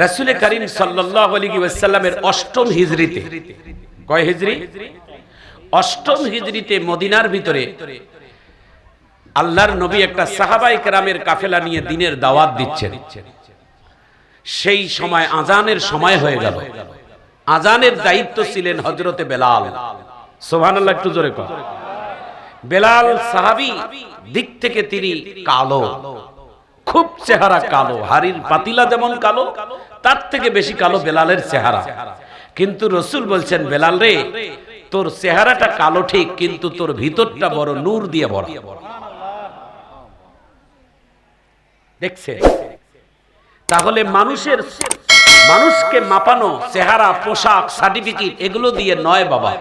রাসূল করিম সাল্লাল্লাহু আলাইহি ওয়াসাল্লামের অষ্টম হিজরিতে, কয় হিজরি? অষ্টম হিজরিতে মদিনার ভিতরে আল্লাহর নবী একটা সাহাবায়ে কেরামের কাফেলা নিয়ে দ্বীনের দাওয়াত দিচ্ছেন। সেই সময় আজানের সময় হয়ে গেল। আজানের দায়িত্ব ছিলেন হযরতে বেলাল। সুবহানাল্লাহ, একটু জোরে কর। বেলাল সাহাবী, দিক থেকে তিনি কালো, খুব চেহারা কালো, হাড়ির পাতিলা যেমন কালো, তার থেকে বেশি কালো বেলালের চেহারা। কিন্তু রাসূল বলছেন, বেলাল রে, তোর চেহারাটা কালো ঠিক, কিন্তু তোর ভিতরটা বড় নূর দিয়ে ভরা। দেখছে? তাহলে মানুষকে মাপানো চেহারা, পোশাক, সার্টিফিকেট এগুলো দিয়ে নয় বাবা।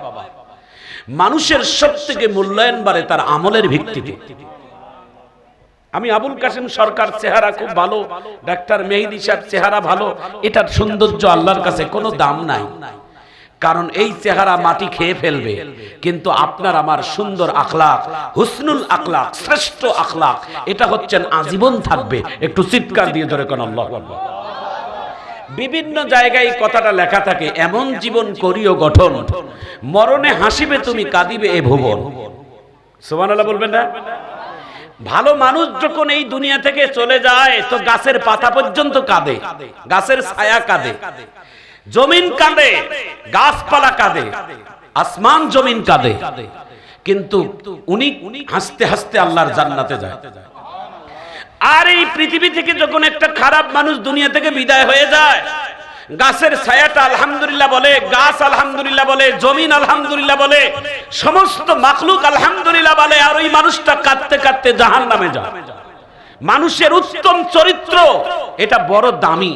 মানুষের সবথেকে মূল্যায়ন বাড়ে তার আমলের ভিত্তিতে। আমি আবুল কাসেম সরকার চেহারা খুব ভালো, ডাক্তার মেহেদী সাহেব চেহারা ভালো, এটার সৌন্দর্য আল্লাহর কাছে কোনো দাম নাই, কারণ এই চেহারা মাটি খেয়ে ফেলবে। কিন্তু আপনার আমার সুন্দর আখলাক, হুসনুল আখলাক, শ্রেষ্ঠ আখলাক, এটা হচ্ছেন আজীবন থাকবে। একটু চিৎকার দিয়ে ধরে কোন আল্লাহু আকবার। বিভিন্ন জায়গায় কথাটা লেখা থাকে, এমন জীবন করিও গঠন, মরণে হাসিবে তুমি, কাঁদিবে এ ভুবন। সুবহানাল্লাহ বলবেন না? ভালো মানুষ যখন এই দুনিয়া থেকে চলে যায়, তো গাছের পাতা পর্যন্ত কাঁদে, গাছের ছায়া কাঁদে, জমিন কাঁদে, গাছপালা কাঁদে, আসমান জমিন কাঁদে, কিন্তু উনি হাসতে হাসতে আল্লাহর জান্নাতে যায়। আর এই পৃথিবী থেকে যখন একটা খারাপ মানুষ দুনিয়া থেকে বিদায় হয়ে যায়, গাছের ছায়াটা আলহামদুলিল্লাহ বলে, গাছ আলহামদুলিল্লাহ বলে, জমিন আলহামদুলিল্লাহ বলে, সমস্ত মাখলুক আলহামদুলিল্লাহ বলে, আর ওই মানুষটা কাঁদতে কাঁদতে জাহান্নামে যায়। মানুষের উত্তম চরিত্র এটা বড় দামি,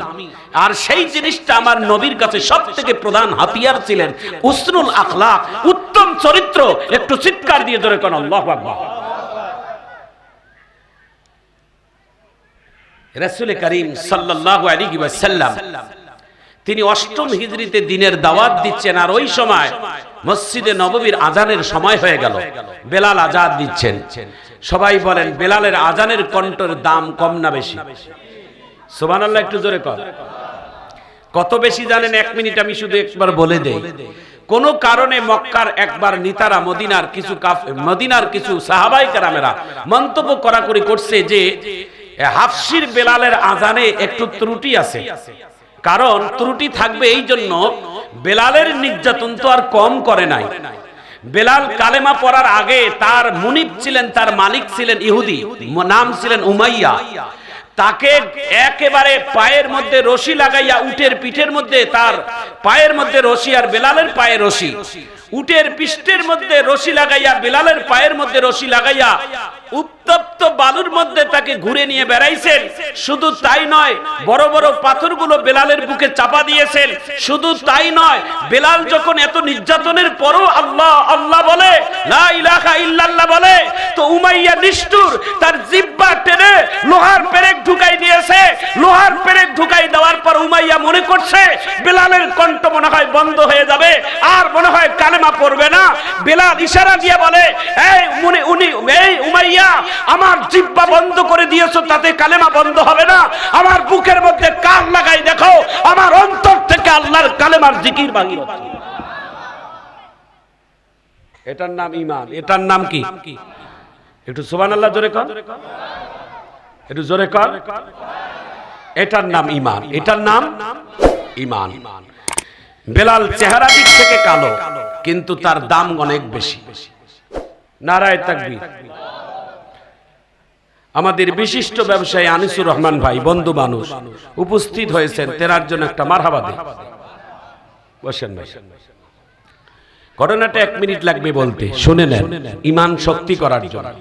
আর সেই জিনিসটা আমার নবীর কাছে সবথেকে প্রধান হাতিয়ার ছিলেন হুসনুল আখলাক, উত্তম চরিত্র। একটু চিৎকার দিয়ে ধরে কোন আল্লাহু আকবার। রাসূল করিম সাল্লাল্লাহু আলাইহি ওয়াসাল্লাম তিনি অষ্টম হিজরিতে দ্বীনের দাওয়াত দিচ্ছেন, আর ওই সময় মসজিদে নববীর আজানের সময় হয়ে গেল। বেলাল আজান দিচ্ছেন। সবাই বলেন, বেলালের আজানের কণ্ঠের দাম কম না বেশি? সুবহানাল্লাহ, একটু জোরে কর। কত বেশি জানেন? 1 মিনিট আমি শুধু একবার বলে দেই। কোন কারণে মক্কার একবার নিতারা মদিনার কিছু সাহাবায়ে কেরামেরা মন্তব্য করাকরি করছে যে হাফসির বেলালের আজানে একটু ত্রুটি আছে। কারণ ত্রুটি থাকবে এই জন্য, বেলালের নির্যাতন তো আর কম করে নাই। বেলাল কালেমা পড়ার আগে তার মুনিব ছিলেন, তার মালিক ছিলেন ইহুদি, নাম ছিলেন উমাইয়া। তাকে একেবারে পায়ের মধ্যে রশি লাগাইয়া, উটের পিঠের মধ্যে তার পায়ের মধ্যে রশি, আর বেলালের পায়ে রশি, উটের পিষ্টের মধ্যে রশি লাগাইয়া, বেলালের পায়ের মধ্যে রশি লাগাইয়া উত্তপ্ত বালুর মধ্যে তাকে ঘুরে নিয়ে বেড়াইছেন। শুধু তাই নয়, বড় বড় পাথরগুলো বেলালের বুকে চাপা দিয়েছেন। শুধু তাই নয়, বেলাল যখন এত নির্যাতনের পরও আল্লাহ আল্লাহ বলে, লা ইলাহা ইল্লাল্লাহ বলে, তো উমাইয়া নিষ্ঠুর তার জিহ্বা টেনে লোহার পেরেক ঢুকাই দিয়েছে। লোহার পেরেক ঢুকাই দেওয়ার পর উমাইয়া মনে করছে বেলালের কণ্ঠ মনে হয় বন্ধ হয়ে যাবে, আর মনে হয় কালেমা পড়বে না। বেলাল ইশারা দিয়ে বলে, এই উমাইয়া, আমার জিহ্বা বন্ধ করে দিয়েছো, তাতে কালেমা বন্ধ হবে না। আমার বুকের মধ্যে কান লাগাই দেখো, আমার অন্তর থেকে আল্লাহর কালেমার জিকির বাহির হচ্ছে। এটার নাম ঈমান। এটার নাম কি? একটু সুবহানাল্লাহ জোরে কর, একটু জোরে কর। এটার নাম ঈমান, এটার নাম ঈমান। বেলাল চেহারা দিক থেকে কালো, কিন্তু তার দাম অনেক বেশি। নারায়ে তাকবীর। আমাদের বিশিষ্ট ব্যবসায়ী আনিসুর রহমান ভাই, বন্ধু মানুষ, উপস্থিত হয়েছেন। তেনার জন্য একটা মারহাবা দেন। বসেন ভাই। ঘটনাটা 1 মিনিট লাগবে বলতে, শুনে নেন। ঈমান শক্তি করার জন্য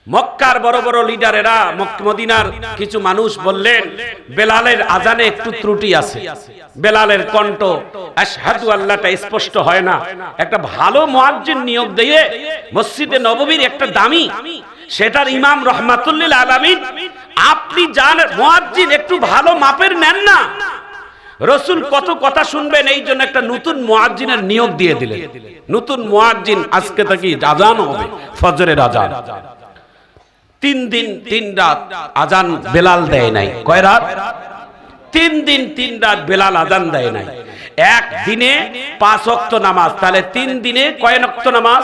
মক্কার বড় বড় লিডারেরা, মদিনার কিছু মানুষ বললেন, বেলালের আজানে একটু ত্রুটি আছে, বেলালের কণ্ঠ আশহাদু আল্লাহটা স্পষ্ট হয় না। একটা ভালো মুয়াজ্জিন নিয়োগ দিয়ে মসজিদে নববীর একটা দামি, সেটার ইমাম রহমাতুল্লিল আলামিন, আপনি জানেন মুয়াজ্জিন একটু ভালো মাপের নেন না। রাসূল কত কথা শুনবেন, এই জন্য একটা নতুন মুয়াজ্জিনের নিয়োগ দিয়ে দিলেন। নতুন মুয়াজ্জিন আজকে থেকে আজান হবে, ফজরের আজান। 3 দিন 3 রাত আজান বেলাল দেয় নাই। কয় রাত? 3 দিন 3 রাত বেলাল আজান দেয় নাই। এক দিনে 5 ওয়াক্ত নামাজ, তাহলে 3 দিনে কয় ওয়াক্ত নামাজ?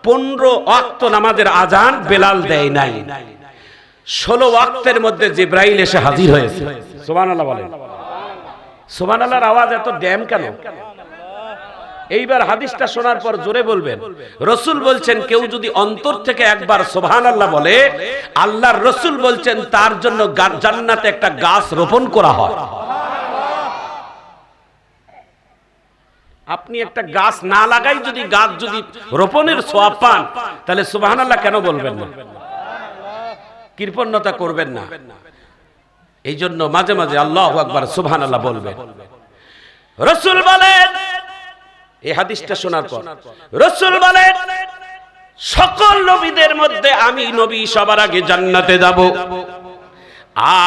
15 ওয়াক্ত নামাজের আজান বেলাল দেয় নাই। 16 ওয়াক্তের মধ্যে জিবরাইল এসে হাজির হয়েছে। সুবহানাল্লাহ বলেন। সুবহানাল্লাহর আওয়াজ এত ড্যাম কেন? এইবার হাদিসটা শোনার পর জোরে বলবেন। রাসূল বলছেন কেউ যদি অন্তর থেকে একবার সুবহানাল্লাহ বলে, আল্লাহর রাসূল বলছেন তার জন্য জান্নাতে একটা গাছ রোপণ করা হয়। আপনি একটা গাছ না লাগাই যদি গাছ যদি রোপণের সওয়াব পান, তাহলে সুবহানাল্লাহ কেন বলবেন না? কৃপণতা করবেন না। এই জন্য মাঝে মাঝে আল্লাহু আকবার সুবহানাল্লাহ বলবেন। রাসূল বলেন, এই হাদিসটা শোনার পর রাসূল বলেন সকল নবীদের মধ্যে আমি নবী সবার আগে জান্নাতে যাব,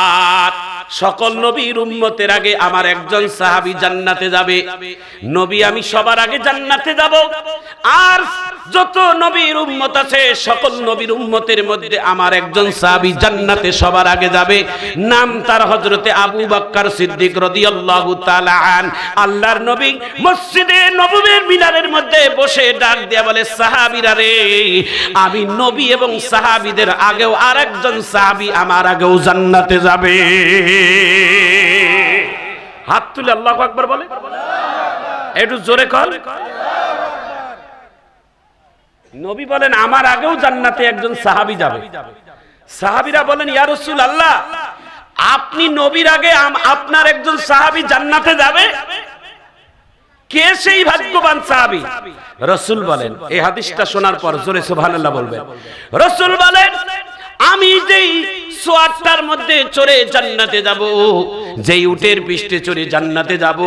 আর সকল নবীর উম্মতের আগে আমার একজন সাহাবী জান্নাতে যাবে। নবী আমি সবার আগে জান্নাতে যাব, আর যত নবীর উম্মত আছে সকল নবীর উম্মতের মধ্যে আমার একজন সাহাবী জান্নাতে সবার আগে যাবে। নাম তার হযরতে আবু বকর সিদ্দিক রাদিয়াল্লাহু তাআলা আন। আল্লাহর নবী মসজিদে নববীর মিনারের মধ্যে বসে ডাক দিয়া বলে, সাহাবীরা রে, আমি নবী এবং সাহাবীদের আগেও আরেকজন সাহাবী আমার আগেও জান্নাতে যাবে। হাত তুলে আল্লাহু আকবার বলে, একটু জোরে কর। নবী বলেন আমার আগেও জান্নাতে একজন সাহাবী যাবে। সাহাবীরা বলেন ইয়া রাসূলুল্লাহ, আপনি নবীর আগে আপনার একজন সাহাবী জান্নাতে যাবে, কে সেই ভাগ্যবান সাহাবী? রাসূল বলেন, এই হাদিসটা শোনার পর জোরে সুবহানাল্লাহ বলবেন। রাসূল বলেন আমি যেই সোয়ারটার মধ্যে চড়ে জান্নাতে যাব, যেই উটের পৃষ্ঠে চড়ে জান্নাতে যাব,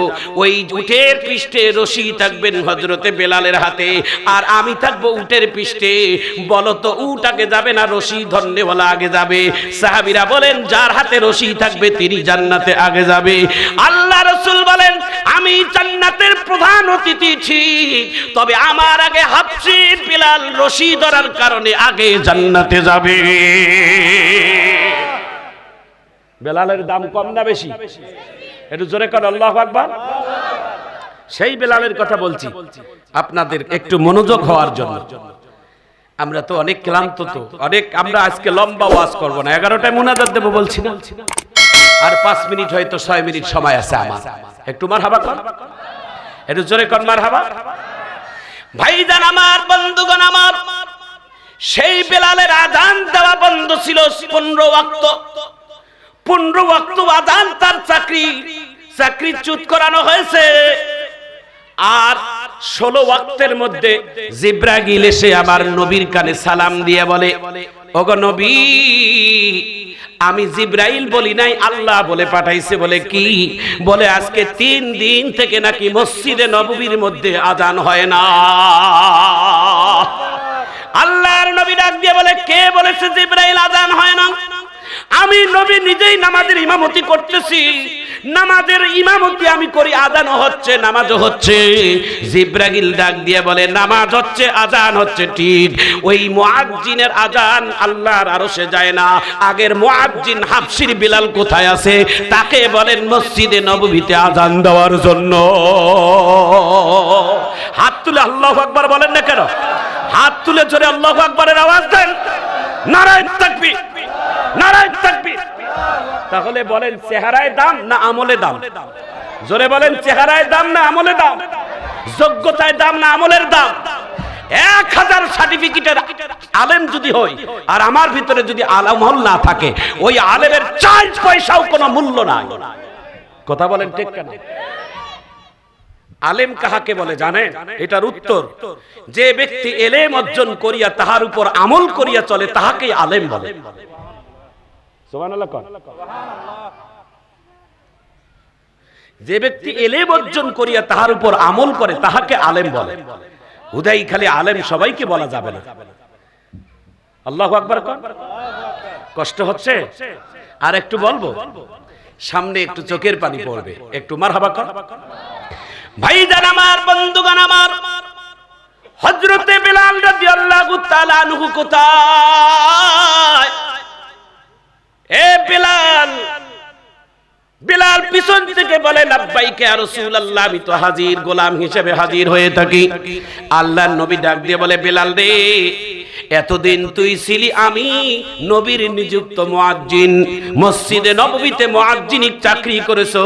ওই উটের পৃষ্ঠে রশি থাকবেন হযরতে বেলালের হাতে, আর আমি থাকব উটের পৃষ্ঠে। বলো তো উট আগে যাবে না রশি ধরনেওয়ালা আগে যাবে? সাহাবীরা বলেন যার হাতে রশি থাকবে তিনি জান্নাতে আগে যাবে। আল্লাহ রাসূল বলেন আমি জান্নাতের প্রধান অতিথি ঠিক, তবে আমার আগে হাবশী বেলাল রশি ধরার কারণে আগে জান্নাতে যাবে। বেলালের দাম কম না বেশি? একটু জোরে কর আল্লাহু আকবার। সেই বেলালের কথা বলছি আপনাদের একটু মনোযোগ হওয়ার জন্য। আমরা তো অনেক ক্লান্ত, তো অনেক, আমরা আজকে লম্বা ওয়াজ করব না, 11টায় মুনাজাত দেব বলছি না, আর 5 মিনিট হয়তো 6 মিনিট সময় আছে আমার। একটু মারহাবা কর, একটু জোরে কর মারহাবা। ভাইজান আমার, বন্ধুগণ আমার, সেই বেলালের আযান দেওয়া বন্ধ ছিল 15 ওয়াক্ত। 15 ওয়াক্ত আযান তার চাকরি চ্যুত করানো হয়েছে। আর 16 ওয়াক্তের মধ্যে জিবরাইল এসে আমার নবীর কানে সালাম দিয়ে বলে, ওগো নবী, আমি জিবরাইল বলি নাই, আল্লাহ বলে পাঠাইছে। বলে কি? বলে আজকে 3 দিন থেকে নাকি মসজিদে নববীর মধ্যে আযান হয় না। আল্লাহর নবী ডাক দিয়ে বলে, কে বলেছে জিবরাইল আযান হয় না? আমি নবী নিজেই নামাজের ইমামতি করতেছি, নামাজের ইমামতি আমি করি, আযানও হচ্ছে নামাজও হচ্ছে। জিবরাইল ডাক দিয়ে বলে, নামাজ হচ্ছে আযান হচ্ছে ঠিক, ওই মুয়াজ্জিনের আযান আল্লাহর আরশে যায় না। আগের মুয়াজ্জিন হাবশীর বিলাল কোথায় আছে? তাকে বলেন মসজিদে নববীতে আযান দেওয়ার জন্য। হাত তুলে আল্লাহু আকবার বলেন না কেন? হাত তুলে জোরে আল্লাহু আকবারের আওয়াজ দেন। নারায়ে তাকবীর, নারায়ে তাকবীর। তাহলে বলেন চেহারায় দাম না আমলে দাম? জোরে বলেন চেহারায় দাম না আমলে দাম? যোগ্যতায় দাম না আমলের দাম? 1000 সার্টিফিকেটের আলেম যদি হই আর আমার ভিতরে যদি আমল না থাকে, ওই আলেমের 4 পয়সাও কোনো মূল্য নাই। কথা বলেন ঠিক কেন? আলেম কাহাকে বলে জানেন? এটার উত্তর, যে ব্যক্তি ইলম অর্জন করিয়া তাহার উপর আমল করিয়া চলে তাহাকেই আলেম বলে। সুবহানাল্লাহ। যে ব্যক্তি ইলম অর্জন করিয়া তাহার উপর আমল করে তাহাকে আলেম বলে। হুদাই খালি আলেম সবাইকে বলা যাবে না। আল্লাহু আকবার। কষ্ট হচ্ছে? আর একটু বলবো, সামনে একটু চোখের পানি পড়বে, একটু মারহাবা কর। ভাইজান আমার, বন্ধুগণ আমার, হযরতে বেলাল রাদিয়াল্লাহু তাআলা আনহু কোথায়? এ বেলাল, বেলাল পিছন থেকে বলে লাব্বাইকা ইয়া রাসূলুল্লাহ, আমি তো হাজির, গোলাম হিসেবে হাজির হয়ে থাকি। আল্লাহর নবী ডাক দিয়ে বলে, বেলাল রে, এতদিন তুই ছিলি আমি নবীর নিযুক্ত মুয়াজ্জিন, মসজিদে নববীতে মুয়াজ্জিনিক চাকরি করেছো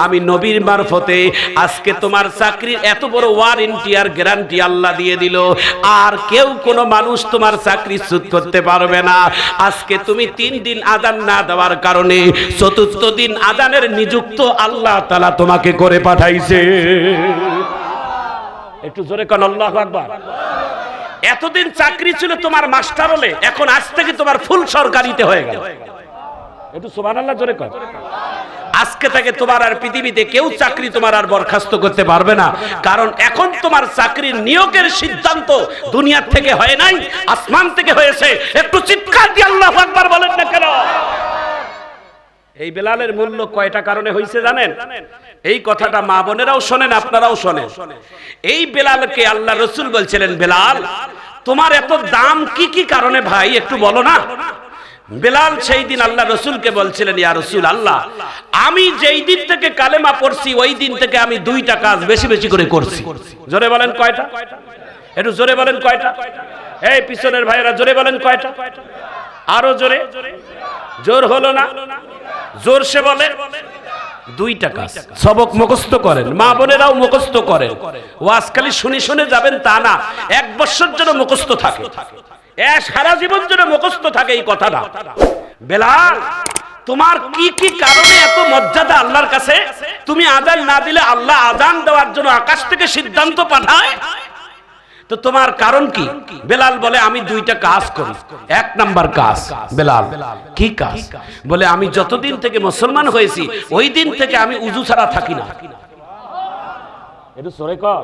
আমি নবীর মারফতে। আজকে তোমার চাকরির এত বড় ওয়ারেন্টি আর গ্যারান্টি আল্লাহ দিয়ে দিল, আর কেউ কোনো মানুষ তোমার চাকরি চ্যুত করতে পারবে না। আজকে তুমি 3 দিন আযান না দেওয়ার কারণে 4র্থ দিন আযানের নিযুক্ত আল্লাহ তাআলা তোমাকে করে পাঠাইছে। একটু জোরে কোন আল্লাহু আকবার। এতদিন চাকরি ছিল তোমার মাস্টার হলে, এখন আজ থেকে তোমার ফুল সরকারিতে হয়ে গেল। একটু সুবহানাল্লাহ জোরে কর। আজকে থেকে তোমার আর পৃথিবীতে কেউ চাকরি তোমার আর বরখাস্ত করতে পারবে না, কারণ এখন তোমার চাকরির নিয়োগের সিদ্ধান্ত দুনিয়া থেকে হয় নাই, আসমান থেকে হয়েছে। একটু চিৎকার দিয়ে আল্লাহু আকবার বলেন না কেন? এই বেলালের মূল্য কয়টা কারণে হয়েছে জানেন? এই কথাটা মা বোনেরাও শোনেন, আপনারাও শোনেন। এই বেলালকে আল্লাহ রাসূল বলছিলেন, বেলাল তোমার এত দাম কি কি কারণে ভাই একটু বলো না। বেলাল সেই দিন আল্লাহ রাসূলকে বলছিলেন, ইয়া রাসূলুল্লাহ, আমি যেই দিন থেকে কালেমা পড়ছি ওই দিন থেকে আমি 2টা কাজ বেশি বেশি করে করছি। জোরে বলেন কয়টা? একটু জোরে বলেন কয়টা? এই পিছনের ভাইয়েরা জোরে বলেন কয়টা? আরো জোরে। জোর হলো না? জোরসে বলে। 2টা কাজ। সবক মুখস্থ করেন, মা বোনেরাও মুখস্থ করেন। ওয়াজ খালি শুনে শুনে যাবেন তা না, 1 বছর যেন মুখস্থ থাকে, সারা জীবন যেন মুখস্থ থাকে এই কথাটা। বেলাল তোমার কি কি কারণে এত মর্যাদা আল্লাহর কাছে? তুমি আযান না দিলে আল্লাহ আযান দেওয়ার জন্য আকাশ থেকে সিদ্ধান্ত পাঠায়, তো তোমার কারণ কি? বেলাল বলে, আমি 2টা কাজ করি। 1 নাম্বার কাজ। বেলাল কি কাজ? বলে, আমি যতদিন থেকে মুসলমান হয়েছি ওই দিন থেকে আমি উযু ছাড়া থাকি না। একটু সরে কর।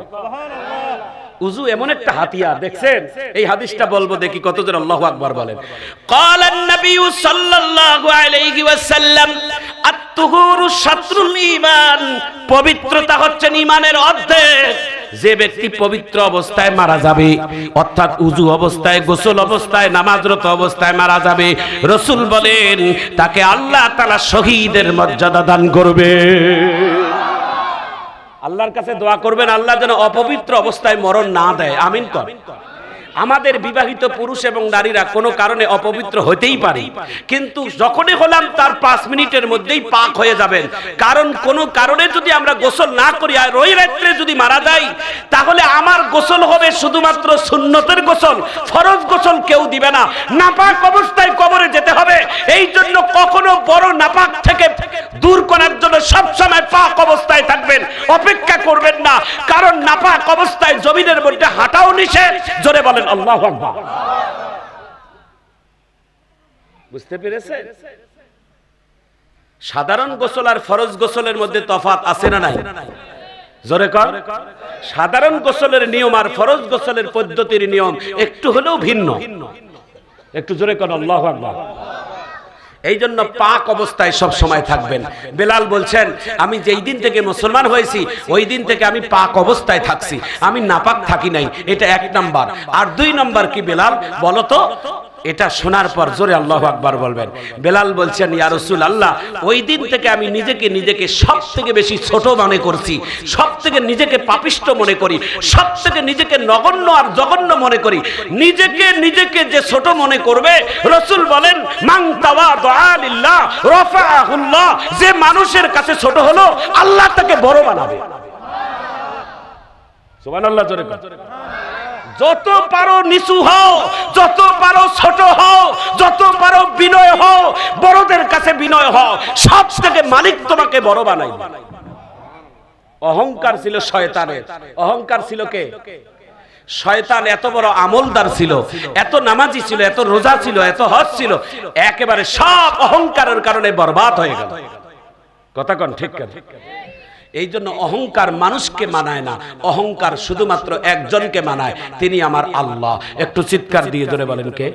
উযু এমন একটা হাতিয়ার, দেখছেন? এই হাদিসটা বলবো, দেখি কতজন আল্লাহু আকবার বলেন। ক্বালান নবী সাল্লাল্লাহু আলাইহি ওয়াসাল্লাম, আত-তুহুরু শাতরুল ঈমান, পবিত্রতা হচ্ছে ঈমানের অর্ধেক। যে ব্যক্তি পবিত্র অবস্থায় মারা যাবে, অর্থাৎ উযু অবস্থায়, গোসল অবস্থায়, নামাজরত অবস্থায় মারা যাবে, রাসূল বলেন তাকে আল্লাহ তাআলা শহীদের মর্যাদা দান করবে। আল্লাহর কাছে দোয়া করবেন আল্লাহ যেন অপবিত্র অবস্থায় মরণ না দেয়। আমিন কর। আমাদের বিবাহিত পুরুষ এবং নারীরা কোনো কারণে অপবিত্র হতেই পারে, কিন্তু যখনই হলাম তার 5 মিনিটের মধ্যেই পাক হয়ে যাবেন। কারণ কোনো কারণে যদি আমরা গোসল না করি আর ওই রাত্রে যদি মারা যাই, তাহলে আমার গোসল হবে শুধুমাত্র সুন্নতের গোসল, ফরজ গোসল কেউ দিবে না। নাপাক অবস্থায় কবরে যেতে হবে। এই জন্য কখনো বড় নাপাক থেকে দূর করার জন্য সব সময় পাক অবস্থায় থাকবেন, অপেক্ষা করবেন না। কারণ নাপাক অবস্থায় জমিনের মধ্যে হাঁটাও নিষেধ। জোরে বলেন আল্লাহু আকবার। বুঝতে পেরেছেন? সাধারণ গোসল আর ফরজ গোসলের মধ্যে তফাৎ আছে না নাই? জোরে কর। সাধারণ গোসলের নিয়ম আর ফরজ গোসলের পদ্ধতির নিয়ম একটু হলেও ভিন্ন। একটু জোরে কর আল্লাহু আকবার। এই জন্য পাক অবস্থায় সব সময় থাকবেন। বেলাল বলছেন, আমি যেই দিন থেকে মুসলমান হয়েছি ওই দিন থেকে আমি পাক অবস্থায় থাকছি, আমি নাপাক থাকি নাই। এটা 1 নাম্বার। আর 2 নাম্বার কি বেলাল বলো তো? এটা শোনার পর জোরে আল্লাহু আকবার বলবেন। বেলাল বলছেন, ইয়া রাসূলুল্লাহ, ওই দিন থেকে আমি নিজেকে সব থেকে বেশি ছোট মনে করছি, সব থেকে নিজেকে পাপিষ্ট মনে করি, সব থেকে নিজেকে নগণ্য আর জঘন্য মনে করি। নিজেকে যে ছোট মনে করবে, রাসূল বলেন, মান তাওয়াদা লিল্লাহ রাফাআহুল্লাহ, যে মানুষের কাছে ছোট হলো আল্লাহ তাকে বড় বানাবে। সুবহানাল্লাহ জোরে কর। যত পারো নিচু হও, যত পারো ছোট হও, যত পারো বিনয় হও, বড়দের কাছে বিনয় হও, সব থেকে মালিক তোমাকে বড় বানাইবে। অহংকার ছিল শয়তানের। অহংকার ছিল কে? শয়তান এত বড় আমলদার ছিল, এত নামাজি ছিল, এত রোজা ছিল, এত হজ ছিল, একেবারে সব অহংকারের কারণে বরবাদ হয়ে গেল। কথা কোন ঠিক কেন? এই জন্য অহংকার মানুষকে মানায় না, অহংকার শুধুমাত্র একজনকে মানায়, তিনি আমার আল্লাহ। একটু চিৎকার দিয়ে জোরে বলেন কে?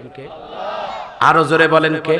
আরো জোরে বলেন কে?